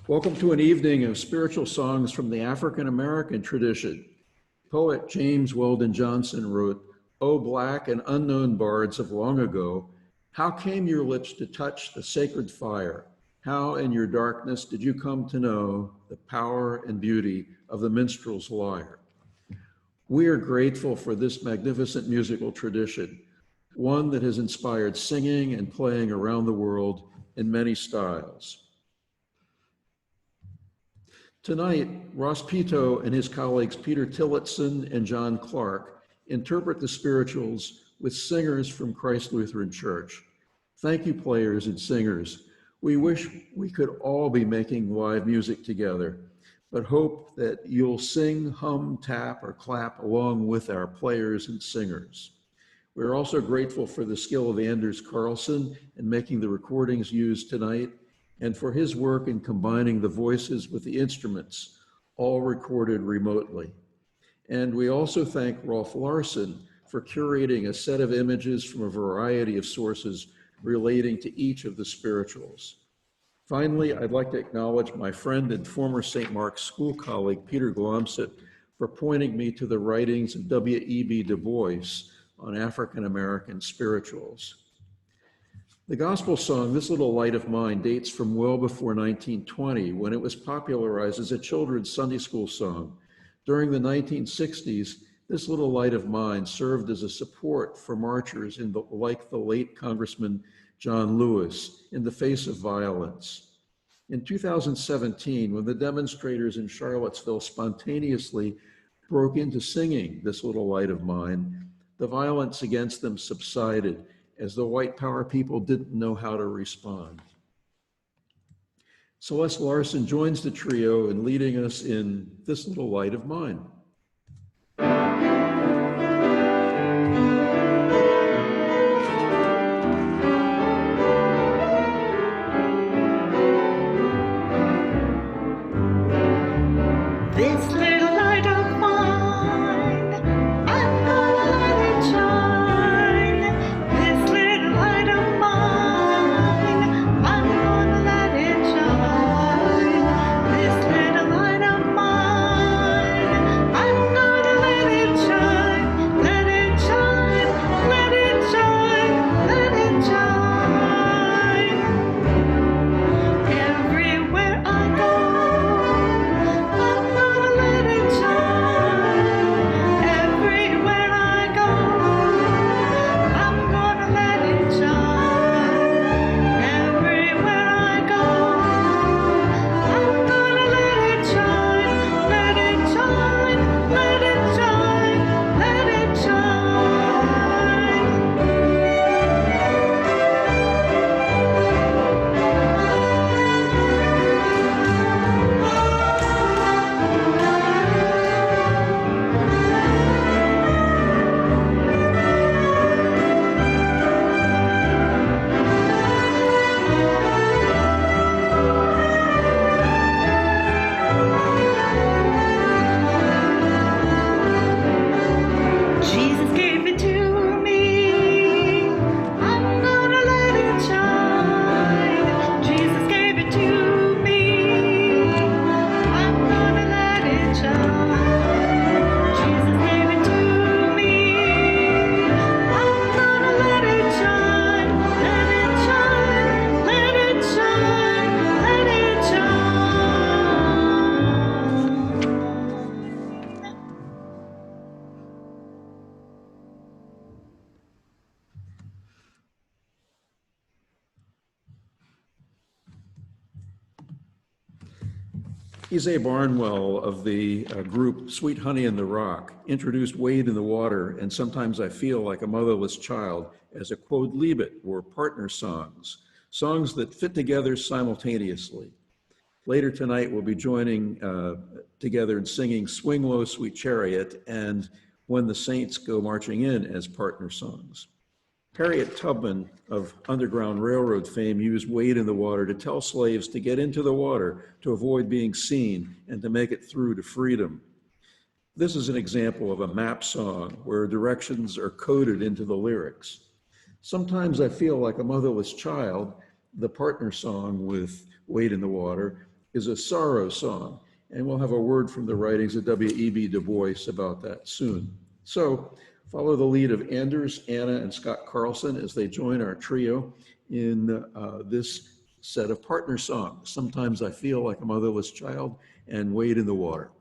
Welcome to an evening of spiritual songs from the African American tradition. Poet James Weldon Johnson wrote, "O black and unknown bards of long ago, how came your lips to touch the sacred fire? How in your darkness did you come to know the power and beauty of the minstrel's lyre?" We are grateful for this magnificent musical tradition, one that has inspired singing and playing around the world in many styles. Tonight, Ross Pito and his colleagues Peter Tillotson and John Clark interpret the spirituals with singers from Christ Lutheran Church. Thank you, players and singers. We wish we could all be making live music together, but hope that you'll sing, hum, tap, or clap along with our players and singers. We're also grateful for the skill of Anders Carlson in making the recordings used tonight, and for his work in combining the voices with the instruments, all recorded remotely. And we also thank Rolf Larson for curating a set of images from a variety of sources relating to each of the spirituals. Finally, I'd like to acknowledge my friend and former St. Mark's school colleague, Peter Glomset, for pointing me to the writings of W.E.B. Du Bois on African American spirituals. The gospel song, "This Little Light of Mine," dates from well before 1920, when it was popularized as a children's Sunday school song. During the 1960s, "This Little Light of Mine" served as a support for marchers like the late Congressman John Lewis in the face of violence. In 2017, when the demonstrators in Charlottesville spontaneously broke into singing "This Little Light of Mine," the violence against them subsided, as the white power people didn't know how to respond. Celeste Larson joins the trio in leading us in "This Little Light of Mine." Isia Barnwell of the group Sweet Honey in the Rock introduced "Wade in the Water" and "Sometimes I Feel Like a Motherless Child" as a quodlibet, or partner songs, songs that fit together simultaneously. Later tonight, we'll be joining together and singing "Swing Low, Sweet Chariot" and "When the Saints Go Marching In" as partner songs. Harriet Tubman of Underground Railroad fame used "Wade in the Water" to tell slaves to get into the water to avoid being seen and to make it through to freedom. This is an example of a map song where directions are coded into the lyrics. "Sometimes I Feel Like a Motherless Child," the partner song with "Wade in the Water," is a sorrow song, and we'll have a word from the writings of W.E.B. Du Bois about that soon. So follow the lead of Anders, Anna, and Scott Carlson as they join our trio in this set of partner songs. Sometimes I Feel Like a Motherless Child and Wade in the Water.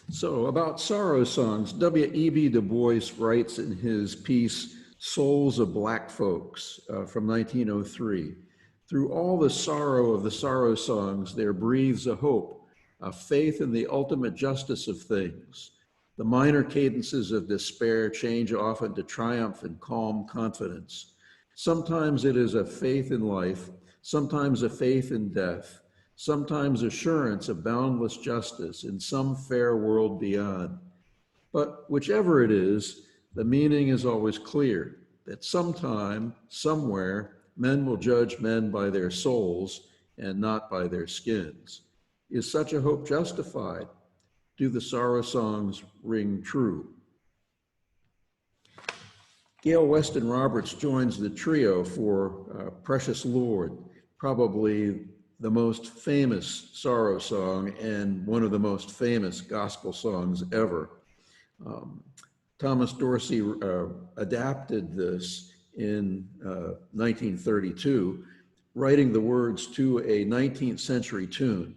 So about sorrow songs, W.E.B. Du Bois writes in his piece, Souls of Black Folks from 1903, through all the sorrow of the sorrow songs, there breathes a hope, a faith in the ultimate justice of things. The minor cadences of despair change often to triumph and calm confidence. Sometimes it is a faith in life, sometimes a faith in death, sometimes assurance of boundless justice in some fair world beyond. But whichever it is, the meaning is always clear, that sometime, somewhere, men will judge men by their souls and not by their skins. Is such a hope justified? Do the sorrow songs ring true? Gail Weston Roberts joins the trio for Precious Lord, probably the most famous sorrow song and one of the most famous gospel songs ever. Thomas Dorsey adapted this in 1932, writing the words to a 19th century tune.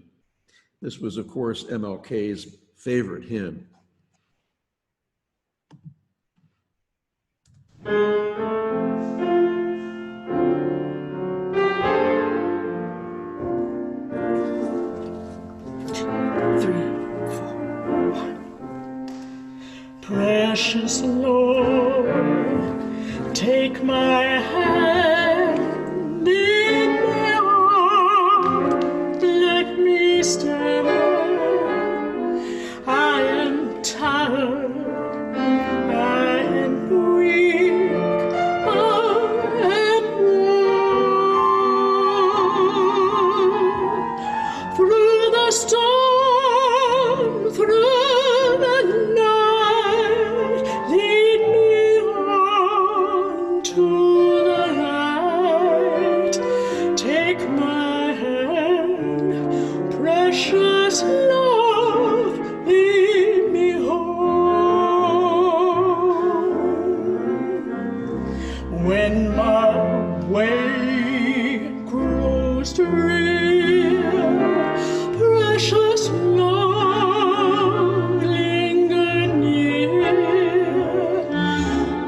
This was, of course, MLK's favorite hymn. Precious Lord, take my hand in yours, let me stand. I am tired, I am weak, I am worn. storm, through the night, lead me on to the light. Take my hand, precious love, lead me home. When my way grows drear, precious love, linger near.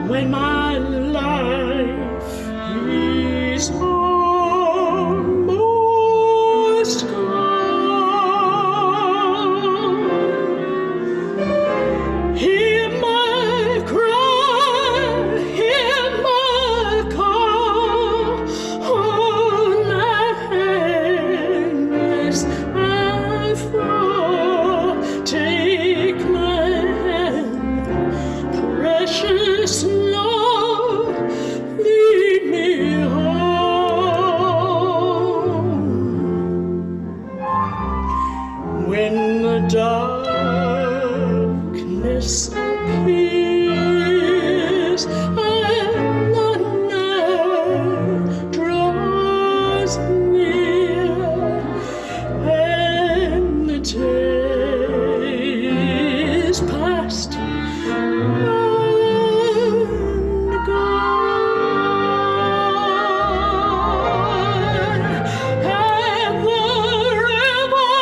When my life is almost gone, hear my cry, hear my call. Hold my hand lest I fall. Take my hand, precious love, lead me home. When the darkness appears and the night draws near, and the day is past and gone, and the river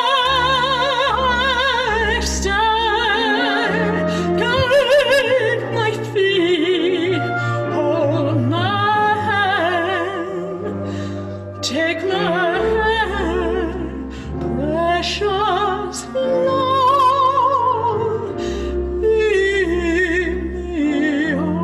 I stand, guide my feet, hold my hand, take my hand, precious love, lead me home.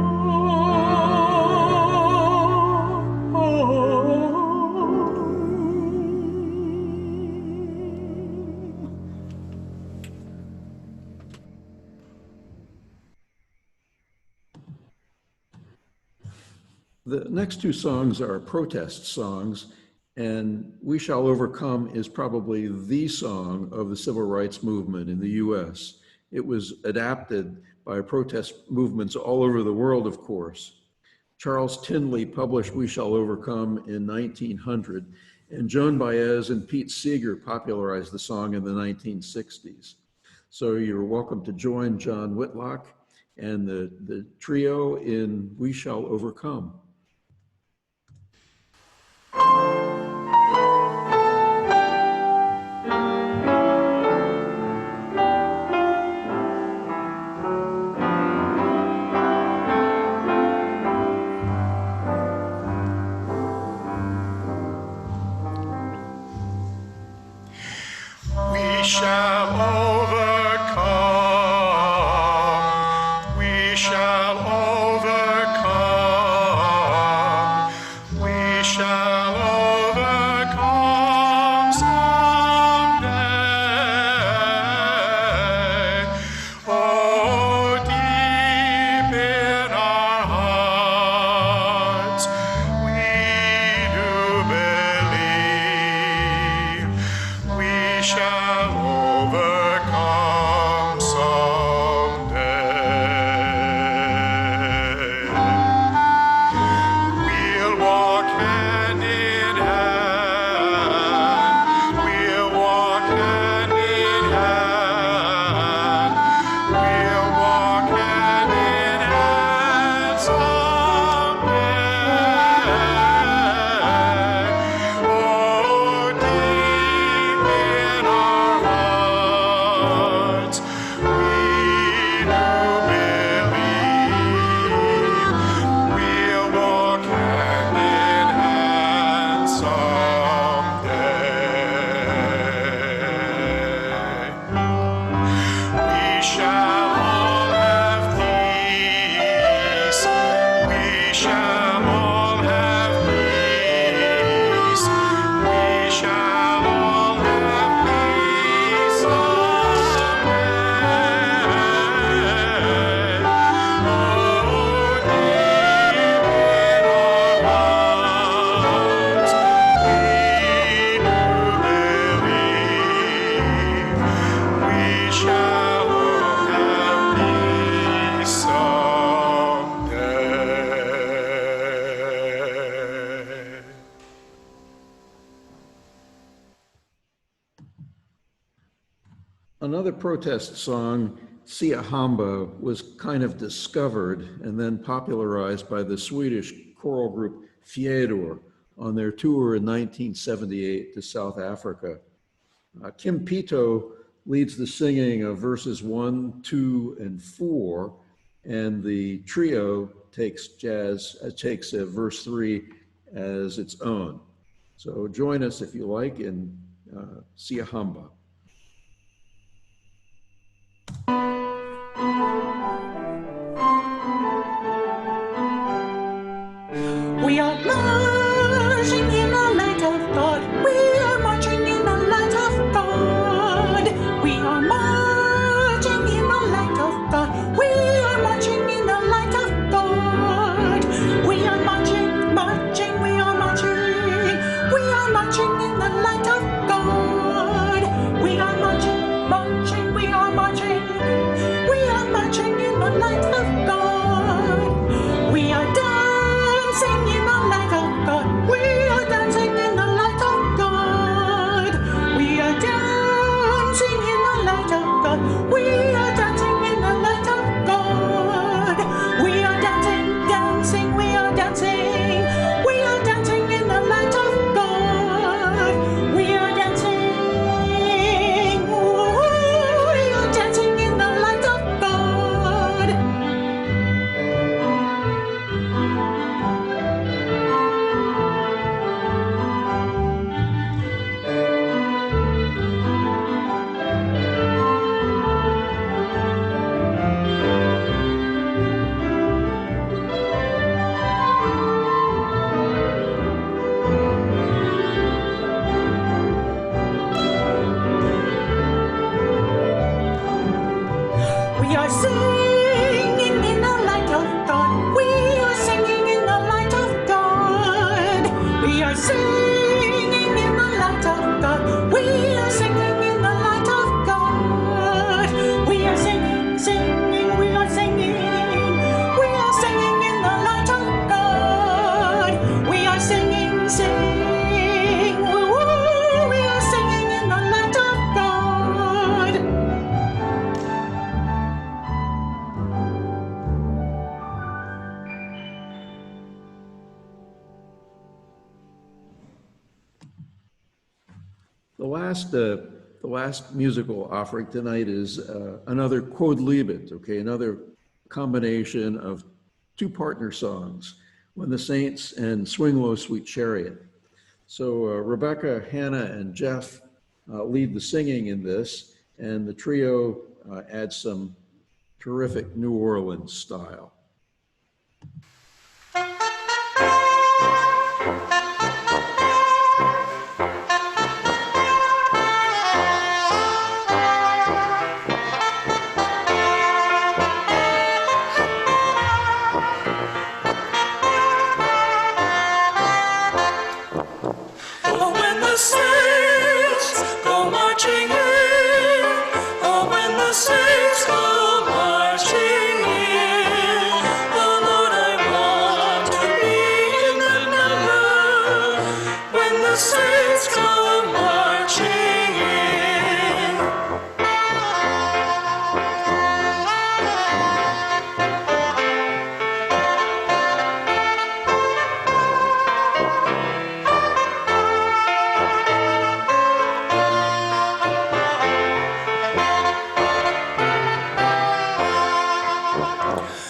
The next two songs are protest songs, and We Shall Overcome is probably the song of the civil rights movement in the US. It was adapted by protest movements all over the world, of course. Charles Tindley published We Shall Overcome in 1900, and Joan Baez and Pete Seeger popularized the song in the 1960s. So you're welcome to join John Whitlock and the trio in We Shall Overcome. We shall overcome. We shall overcome. We shall overcome someday. Oh, deep in our hearts, we do believe we shall overcome someday. We'll walk hand in hand. We'll walk hand in hand. We'll walk hand in hand someday. Oh, deep in our Another protest song, Sia Hamba, was kind of discovered and then popularized by the Swedish choral group Fjäder on their tour in 1978 to South Africa. Kim Pito leads the singing of verses 1, 2, and 4, and the trio takes verse 3 as its own. So join us if you like in Sia Hamba. We are marching in the light of God. We are marching in the light of God. We are marching in the light of God. We are marching in the light of God. We are marching, marching, we are marching. We are marching in the light of God. We are marching, marching, we are marching. We are marching in the light of God. We are dancing in the light of God. We are dancing in the light of God. We are dancing in the light of God. We are dancing in the light of God. We are dancing, dancing, we are dancing. We are dancing in the light of God. We are dancing. Ooh, we are dancing in the light of God. We are singing in the light of God. We are singing in the light of God. We are singing in the light of God. We are singing in the light of God. We are singing, singing, we are singing. We are singing in the light of God. We are singing, sing. Woo-woo. We are singing in the light of God. The last musical offering tonight is another Quod Libet, okay, another combination of two partner songs, When the Saints and Swing Low, Sweet Chariot. So Rebecca, Hannah, and Jeff lead the singing in this, and the trio adds some terrific New Orleans style. Oh, when the saints go marching in, oh, when the saints go marching in, oh, Lord, I want to be in that number. When the saints go marching in.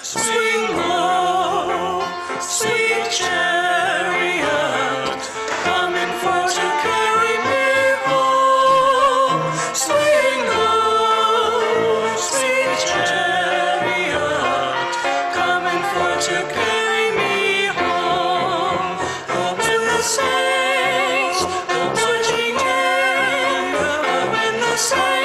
Swing low, sweet chariot, coming for to carry me home. Swing low, sweet chariot, coming for to carry me home. Oh, when the saints go marching in, oh, when the saints